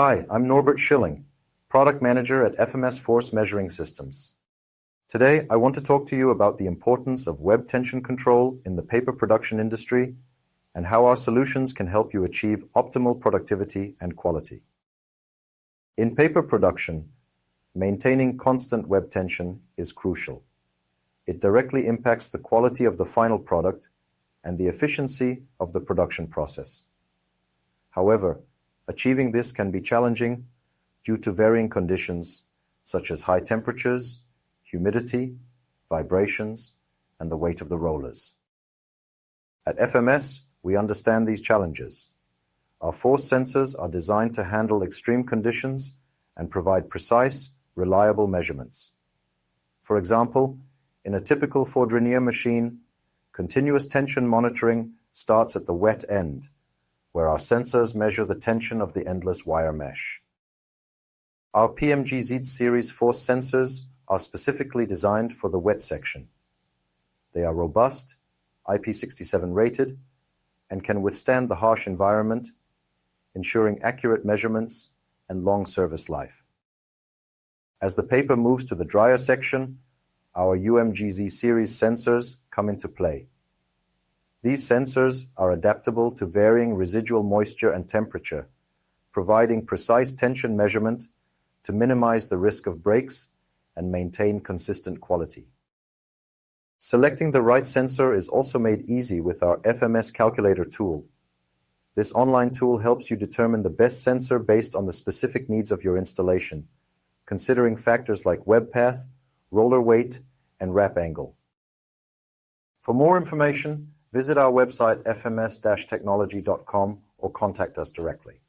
Hi, I'm Norbert Schilling, Product Manager at FMS Force Measuring Systems. Today, I want to talk to you about the importance of web tension control in the paper production industry and how our solutions can help you achieve optimal productivity and quality. In paper production, maintaining constant web tension is crucial. It directly impacts the quality of the final product and the efficiency of the production process. However, achieving this can be challenging due to varying conditions such as high temperatures, humidity, vibrations, and the weight of the rollers. At FMS, we understand these challenges. Our force sensors are designed to handle extreme conditions and provide precise, reliable measurements. For example, in a typical Fourdrinier machine, continuous tension monitoring starts at the wet end, where our sensors measure the tension of the endless wire mesh. Our PMGZ-series force sensors are specifically designed for the wet section. They are robust, IP67 rated, and can withstand the harsh environment, ensuring accurate measurements and long service life. As the paper moves to the drier section, our UMGZ-series sensors come into play. These sensors are adaptable to varying residual moisture and temperature, providing precise tension measurement to minimize the risk of breaks and maintain consistent quality. Selecting the right sensor is also made easy with our FMS-Calculator tool. This online tool helps you determine the best sensor based on the specific needs of your installation, considering factors like web path, roller weight, and wrap angle. For more information, visit our website fms-technology.com or contact us directly.